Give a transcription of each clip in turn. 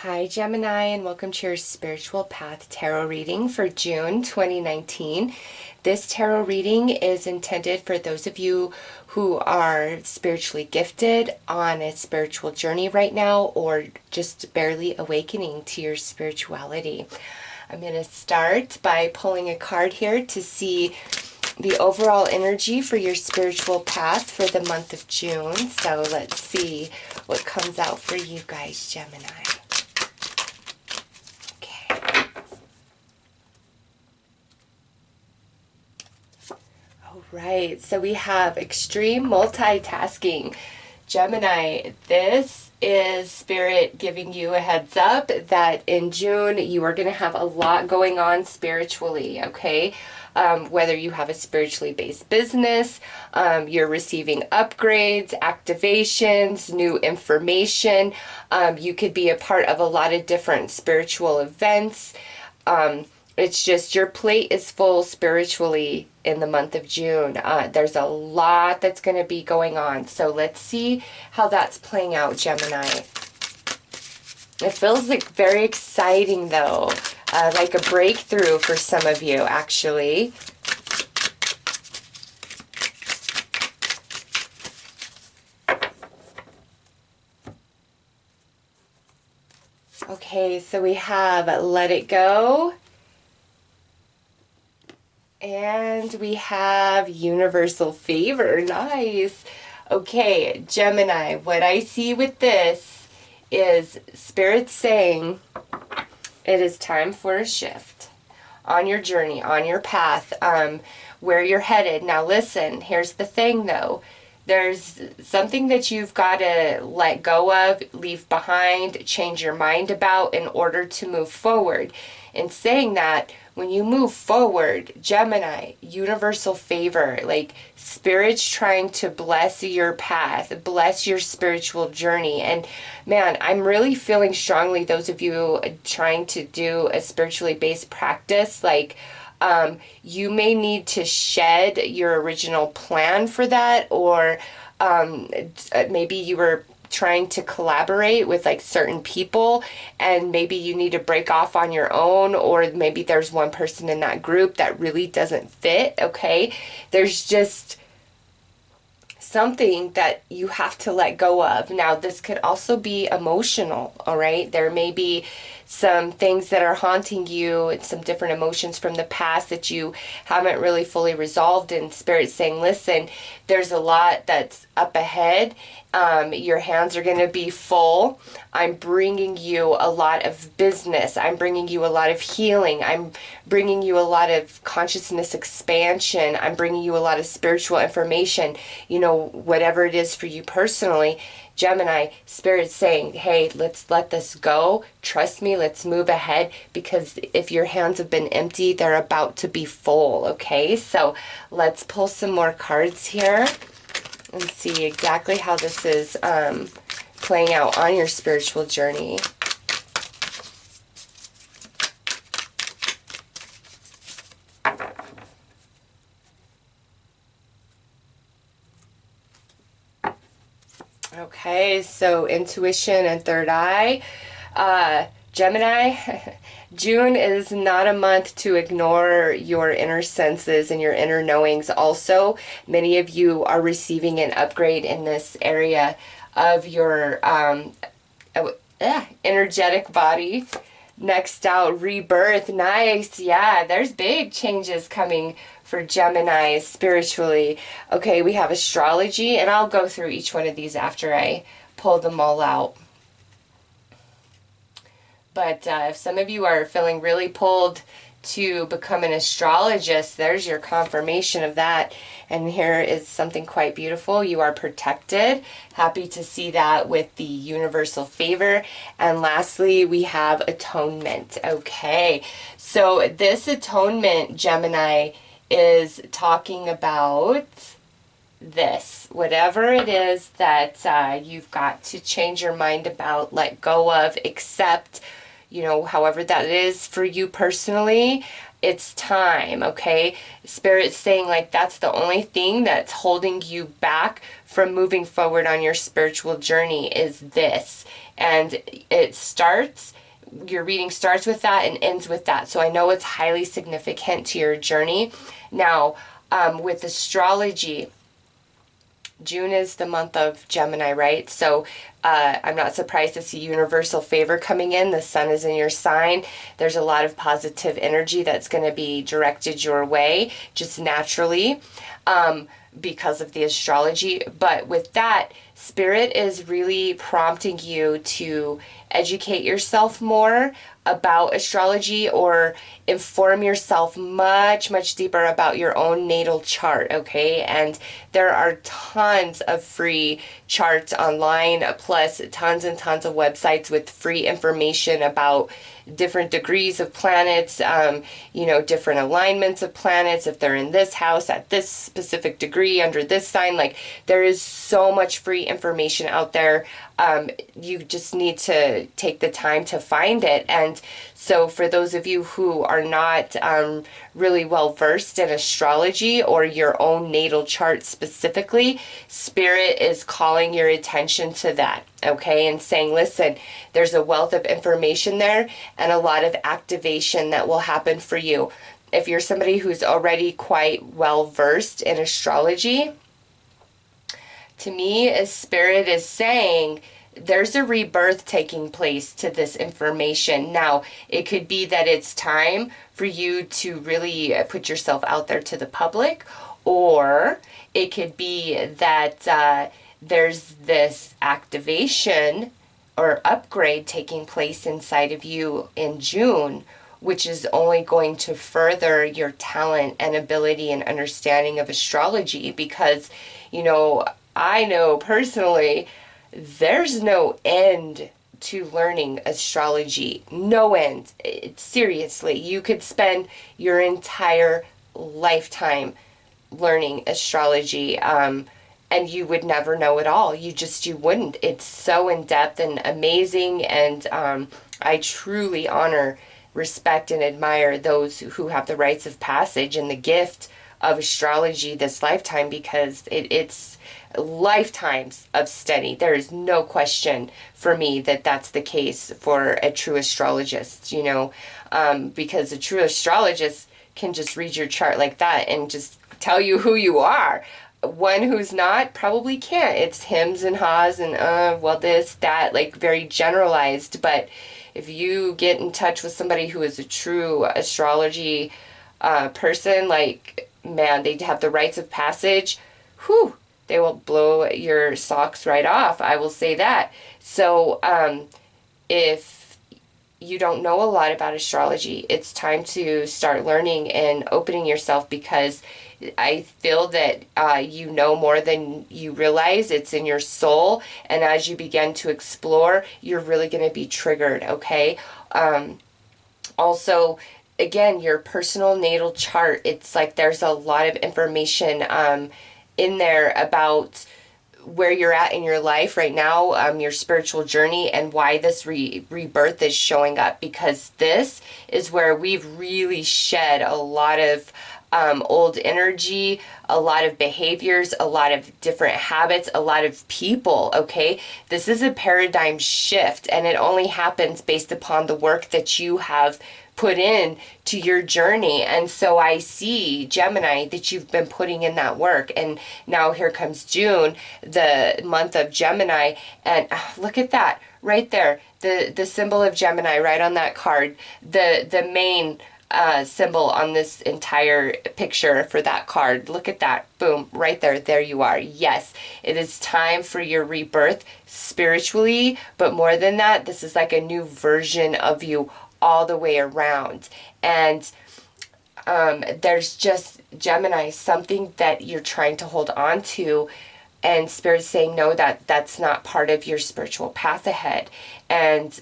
Hi Gemini, and welcome to your Spiritual Path Tarot reading for June 2019. This tarot reading is intended for those of you who are spiritually gifted, on a spiritual journey right now, or just barely awakening to your spirituality. I'm going to start by pulling a card here to see the overall energy for your spiritual path for the month of June. So let's see what comes out for you guys, Gemini. Right, so we have extreme multitasking. Gemini, this is Spirit giving you a heads up that in June you are going to have a lot going on spiritually, okay? Whether you have a spiritually based business, you're receiving upgrades, activations, new information. You could be a part of a lot of different spiritual events. It's just your plate is full spiritually in the month of June. There's a lot that's going to be going on. So let's see how that's playing out, Gemini. It feels like very exciting, though. Like a breakthrough for some of you, actually. Okay, so we have Let It Go. And we have universal favor. Nice. Okay, Gemini, what I see with this is Spirit saying it is time for a shift on your journey, on your path, where you're headed. Now listen, here's the thing though. There's something that you've got to let go of, leave behind, change your mind about in order to move forward. In saying that, when you move forward, Gemini, universal favor, like Spirit's trying to bless your path, bless your spiritual journey. And man, I'm really feeling strongly, those of you trying to do a spiritually based practice, like you may need to shed your original plan for that, or maybe you were trying to collaborate with like certain people and maybe you need to break off on your own, or maybe there's one person in that group that really doesn't fit, okay? There's just something that you have to let go of. Now, this could also be emotional, all right? There may be some things that are haunting you and some different emotions from the past that you haven't really fully resolved, and Spirit saying, listen, there's a lot that's up ahead. Your hands are going to be full. I'm bringing you a lot of business. I'm bringing you a lot of healing. I'm bringing you a lot of consciousness expansion. I'm bringing you a lot of spiritual information, you know, whatever it is for you personally. Gemini, Spirit's saying, hey, let's let this go. Trust me, let's move ahead, because if your hands have been empty, they're about to be full, okay? So let's pull some more cards here and see exactly how this is playing out on your spiritual journey. Okay, so intuition and third eye. Gemini, June is not a month to ignore your inner senses and your inner knowings. Also, many of you are receiving an upgrade in this area of your energetic body. Next out, rebirth. Nice. Yeah, there's big changes coming for Gemini spiritually. Okay, we have astrology, and I'll go through each one of these after I pull them all out. But if some of you are feeling really pulled to become an astrologist, there's your confirmation of that. And here is something quite beautiful. You are protected. Happy to see that with the universal favor. And lastly, we have atonement. Okay, so this atonement, Gemini, is talking about this. Whatever it is that you've got to change your mind about, let go of, accept, you know, however that is for you personally, it's time, okay? Spirit's saying like that's the only thing that's holding you back from moving forward on your spiritual journey is this. And your reading starts with that and ends with that. So I know it's highly significant to your journey. Now, with astrology, June is the month of Gemini, right? So I'm not surprised to see universal favor coming in. The sun is in your sign. There's a lot of positive energy that's going to be directed your way just naturally because of the astrology. But with that, Spirit is really prompting you to educate yourself more about astrology or inform yourself much, much deeper about your own natal chart, okay? And there are tons of free charts online, plus tons and tons of websites with free information about different degrees of planets, different alignments of planets, if they're in this house at this specific degree under this sign. Like, there is so much free information out there. You just need to take the time to find it. And so for those of you who are not really well versed in astrology or your own natal chart specifically, Spirit is calling your attention to that, okay? And saying, listen, there's a wealth of information there and a lot of activation that will happen for you. If you're somebody who's already quite well versed in astrology, to me, as Spirit is saying, there's a rebirth taking place to this information. Now, it could be that it's time for you to really put yourself out there to the public, or it could be that there's this activation or upgrade taking place inside of you in June, which is only going to further your talent and ability and understanding of astrology. Because, I know personally, there's no end to learning astrology. No end. Seriously, you could spend your entire lifetime learning astrology, and you would never know it all. You wouldn't. It's so in-depth and amazing, and I truly honor, respect, and admire those who have the rites of passage and the gift of astrology this lifetime, because it's lifetimes of study. There is no question for me that that's the case for a true astrologist, because a true astrologist can just read your chart like that and just tell you who you are. One who's not probably can't. It's hims and haws and this, that, like very generalized. But if you get in touch with somebody who is a true astrology person, like, man, they have the rites of passage, whew, they will blow your socks right off. I will say that. So if you don't know a lot about astrology, it's time to start learning and opening yourself, because I feel that you know more than you realize. It's in your soul. And as you begin to explore, you're really going to be triggered, okay? Also, again, your personal natal chart, it's like there's a lot of information in there about where you're at in your life right now, your spiritual journey, and why this rebirth is showing up, because this is where we've really shed a lot of old energy, a lot of behaviors, a lot of different habits, a lot of people, okay? This is a paradigm shift, and it only happens based upon the work that you have put in to your journey. And so I see, Gemini, that you've been putting in that work. And now here comes June, the month of Gemini, and look at that right there, the symbol of Gemini right on that card, the main symbol on this entire picture for that card. Look at that. Boom, right there. There you are. Yes, it is time for your rebirth spiritually, but more than that, this is like a new version of you all the way around. And there's just, Gemini, something that you're trying to hold on to, and Spirit's saying, no, that's not part of your spiritual path ahead. And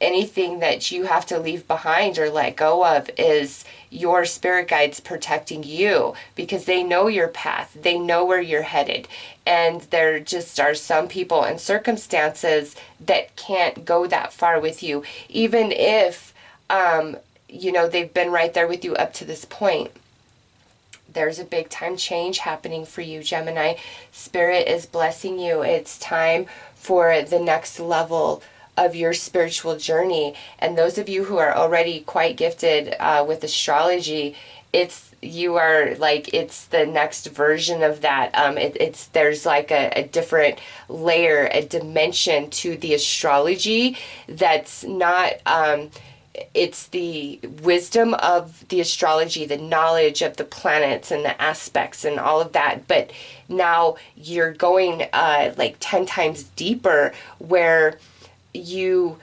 anything that you have to leave behind or let go of is your spirit guides protecting you, because they know your path. They know where you're headed. And there just are some people and circumstances that can't go that far with you, even if, they've been right there with you up to this point. There's a big time change happening for you, Gemini. Spirit is blessing you. It's time for the next level of your spiritual journey. And those of you who are already quite gifted with astrology, you are like, it's the next version of that. There's like a different layer, a dimension to the astrology that's not, it's the wisdom of the astrology, the knowledge of the planets and the aspects and all of that. But now you're going like 10 times deeper, where you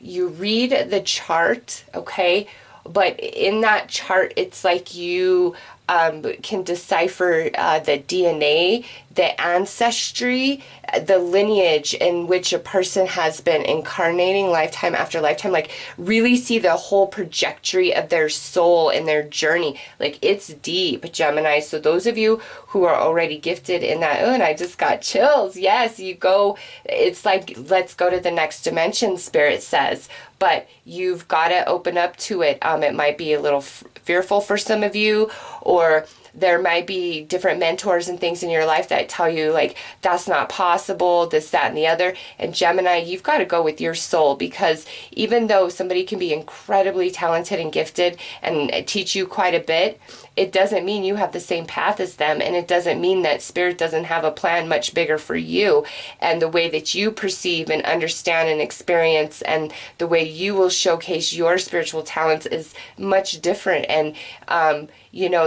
read the chart, okay? But in that chart, it's like you can decipher the DNA, the ancestry, the lineage in which a person has been incarnating lifetime after lifetime. Like, really see the whole trajectory of their soul and their journey. Like, it's deep, Gemini. So those of you who are already gifted in that, oh, and I just got chills. Yes, you go, it's like, let's go to the next dimension, Spirit says. But you've got to open up to it. It might be a little fearful for some of you, or there might be different mentors and things in your life that tell you, like, that's not possible, this, that, and the other. And Gemini, you've got to go with your soul, because even though somebody can be incredibly talented and gifted and teach you quite a bit, it doesn't mean you have the same path as them. And it doesn't mean that Spirit doesn't have a plan much bigger for you. And the way that you perceive and understand and experience, and the way you will showcase your spiritual talents, is much different. And,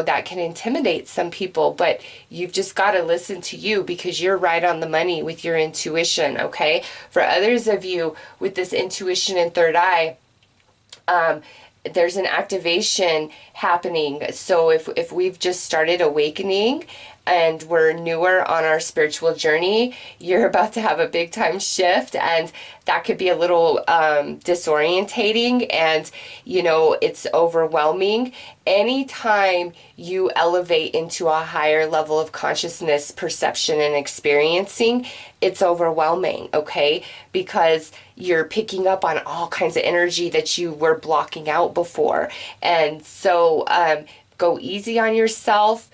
that can intimidate some people, but you've just got to listen to you, because you're right on the money with your intuition, okay? For others of you with this intuition and third eye, there's an activation happening. So if we've just started awakening and we're newer on our spiritual journey, you're about to have a big time shift, and that could be a little disorientating, and it's overwhelming. Anytime you elevate into a higher level of consciousness, perception, and experiencing, it's overwhelming, okay? Because you're picking up on all kinds of energy that you were blocking out before. And so go easy on yourself.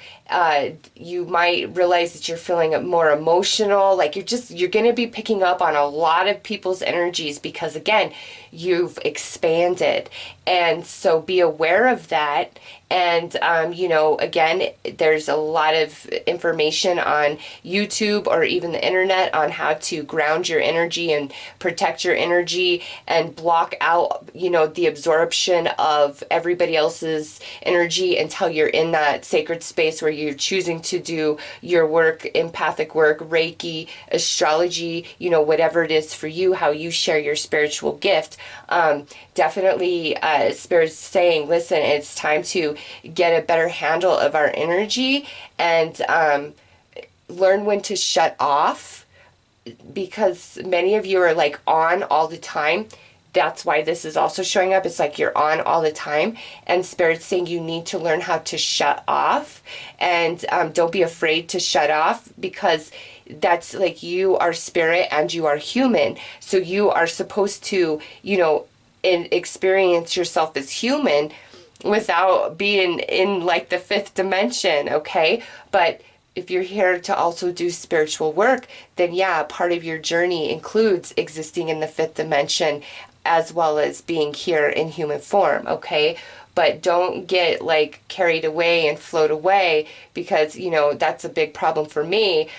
You might realize that you're feeling more emotional. Like, you're going to be picking up on a lot of people's energies, because again, you've expanded. And so be aware of that. And, again, there's a lot of information on YouTube or even the internet on how to ground your energy and protect your energy and block out, the absorption of everybody else's energy until you're in that sacred space where you're choosing to do your work, empathic work, Reiki, astrology, whatever it is for you, how you share your spiritual gift. Definitely, Spirit's saying, listen, it's time to get a better handle of our energy and learn when to shut off, because many of you are like on all the time. That's why this is also showing up. It's like you're on all the time, and Spirit's saying you need to learn how to shut off, and don't be afraid to shut off, because that's like, you are spirit and you are human. So you are supposed to, experience yourself as human without being in like the fifth dimension, okay? But if you're here to also do spiritual work, then yeah, part of your journey includes existing in the fifth dimension as well as being here in human form, okay? But don't get like carried away and float away, because, that's a big problem for me.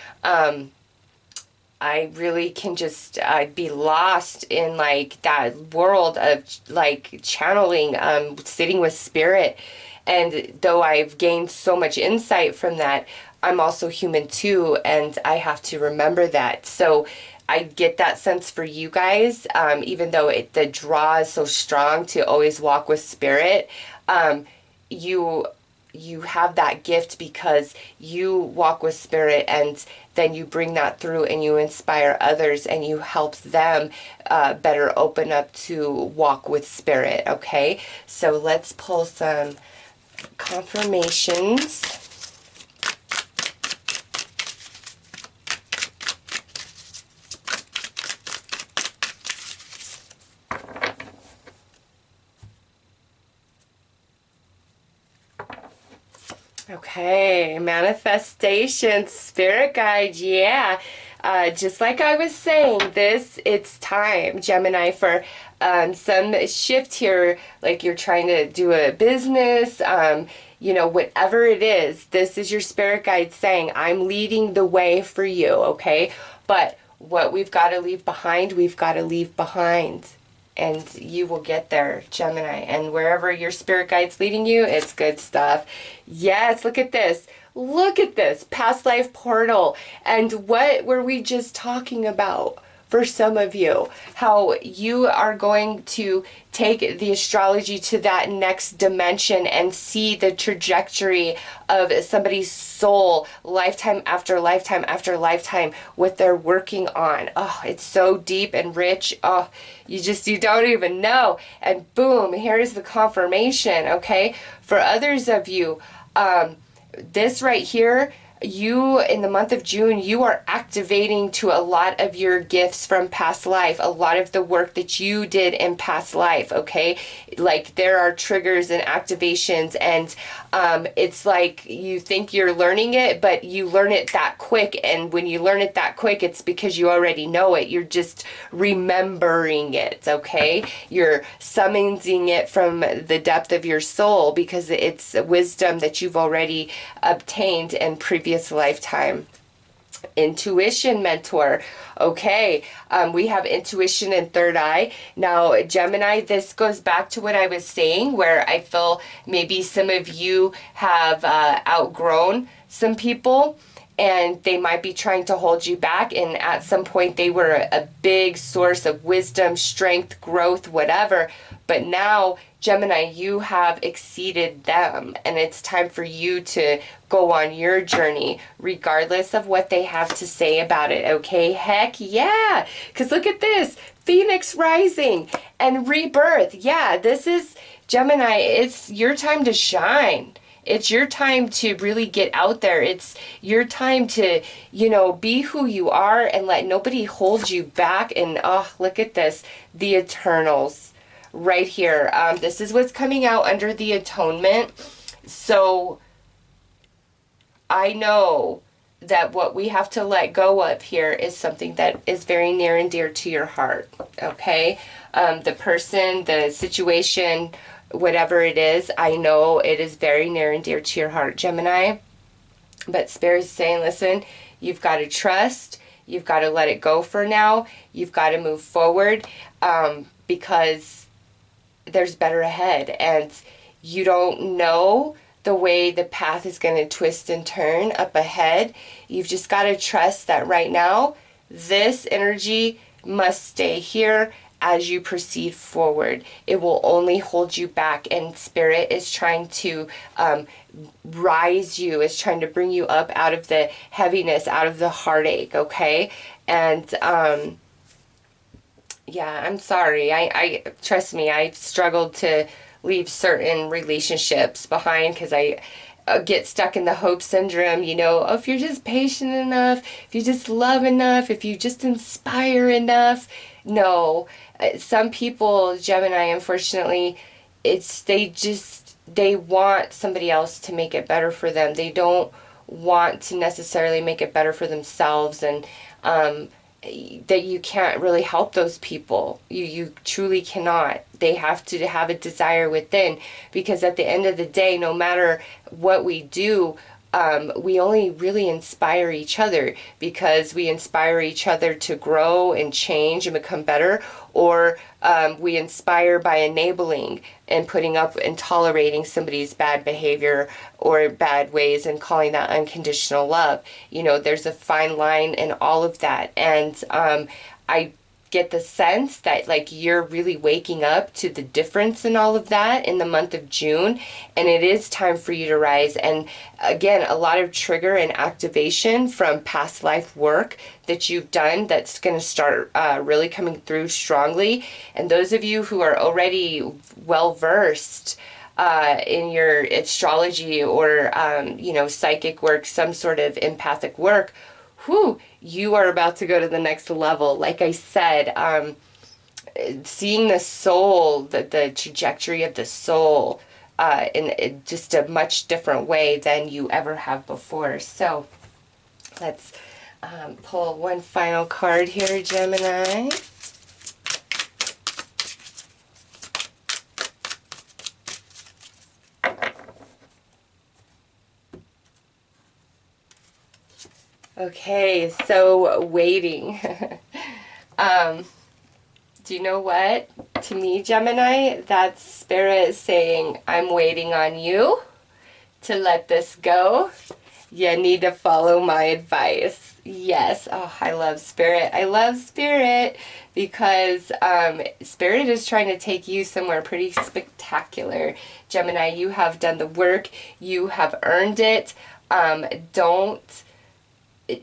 I really can just be lost in like that world of like channeling, sitting with Spirit. And though I've gained so much insight from that, I'm also human too, and I have to remember that. So I get that sense for you guys, even though the draw is so strong to always walk with Spirit. You have that gift because you walk with Spirit, and then you bring that through and you inspire others and you help them better open up to walk with Spirit, okay? So let's pull some confirmations. Okay, manifestation, spirit guide, yeah. just like I was saying, it's time, Gemini, for some shift here, like you're trying to do a business, you know, whatever it is, this is your spirit guide saying, I'm leading the way for you, okay? But what we've got to leave behind, we've got to leave behind. And you will get there, Gemini. And wherever your spirit guide's leading you, it's good stuff. Yes, look at this. Look at this. Past life portal. And what were we just talking about? For some of you, how you are going to take the astrology to that next dimension and see the trajectory of somebody's soul lifetime after lifetime after lifetime, what they're working on. Oh, it's so deep and rich. Oh, you don't even know. And boom, here's the confirmation, okay? For others of you, this right here, you, in the month of June, you are activating to a lot of your gifts from past life, a lot of the work that you did in past life, okay? Like there are triggers and activations, and it's like you think you're learning it, but you learn it that quick, and when you learn it that quick, it's because you already know it. You're just remembering it, okay? You're summoning it from the depth of your soul because it's wisdom that you've already obtained in previous lifetime. Intuition mentor. Okay, we have intuition and third eye. Now, Gemini, this goes back to what I was saying, where I feel maybe some of you have outgrown some people, and they might be trying to hold you back, and at some point they were a big source of wisdom, strength, growth, whatever. But now, Gemini, you have exceeded them, and it's time for you to go on your journey, regardless of what they have to say about it, okay? Heck yeah! Because look at this, Phoenix rising and rebirth. Yeah, this is, Gemini, it's your time to shine. It's your time to really get out there. It's your time to, you know, be who you are and let nobody hold you back. And, oh, look at this, the Eternals right here. This is what's coming out under the Atonement. So I know that what we have to let go of here is something that is very near and dear to your heart, okay? The person, the situation, whatever it is, I know it is very near and dear to your heart, Gemini. But Spirit is saying, listen, you've got to trust. You've got to let it go for now. You've got to move forward because there's better ahead. And you don't know the way the path is going to twist and turn up ahead. You've just got to trust that right now, this energy must stay here as you proceed forward. It will only hold you back, and Spirit is trying to rise you, is trying to bring you up out of the heaviness, out of the heartache, okay? And yeah, I'm sorry. I trust me, I've struggled to leave certain relationships behind because I get stuck in the hope syndrome, you know, oh, if you're just patient enough, if you just love enough, if you just inspire enough. No, some people, Gemini, unfortunately, they want somebody else to make it better for them. They don't want to necessarily make it better for themselves, and that you can't really help those people. You truly cannot. They have to have a desire within, because at the end of the day, no matter what we do, we only really inspire each other, because we inspire each other to grow and change and become better, or we inspire by enabling and putting up and tolerating somebody's bad behavior or bad ways and calling that unconditional love. You know, there's a fine line in all of that. And I get the sense that, like, you're really waking up to the difference in all of that in the month of June, and it is time for you to rise. And again, a lot of trigger and activation from past life work that you've done that's going to start really coming through strongly. And those of you who are already well versed in your astrology or you know, psychic work, some sort of empathic work, whew, you are about to go to the next level. Like I said, seeing the soul, the trajectory of the soul in just a much different way than you ever have before. So let's Pull one final card here, Gemini. Okay, so waiting. Do you know what? To me, Gemini, that's Spirit saying, I'm waiting on you to let this go. You need to follow my advice. Yes. Oh, I love Spirit. I love Spirit because Spirit is trying to take you somewhere pretty spectacular. Gemini, you have done the work. You have earned it. Don't...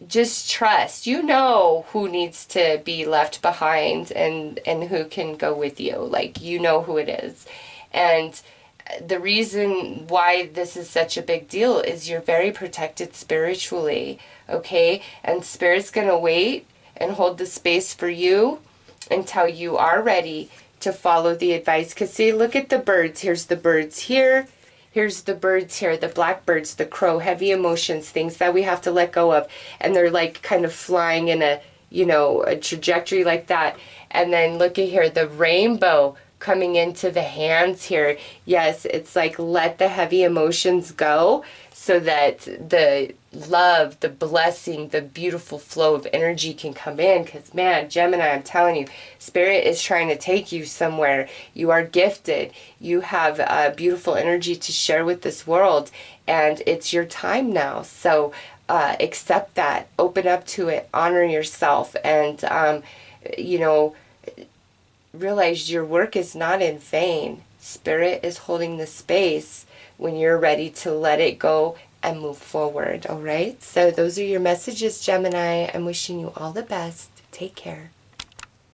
Just trust. You know who needs to be left behind and who can go with you. Like, you know who it is. And the reason why this is such a big deal is you're very protected spiritually, okay? And Spirit's going to wait and hold the space for you until you are ready to follow the advice. Because see, look at the birds. Here's the birds here. Here's the birds here, the blackbirds, the crow, heavy emotions, things that we have to let go of. And they're like kind of flying in a, you know, a trajectory like that. And then look at here, the rainbow coming into the hands here. Yes, it's like let the heavy emotions go so that the love, the blessing, the beautiful flow of energy can come in. Because, man, Gemini, I'm telling you, Spirit is trying to take you somewhere. You are gifted. You have beautiful energy to share with this world. And it's your time now. So accept that. Open up to it. Honor yourself. And, you know, realize your work is not in vain. Spirit is holding the space when you're ready to let it go and move forward, all right? So those are your messages, Gemini. I'm wishing you all the best. Take care.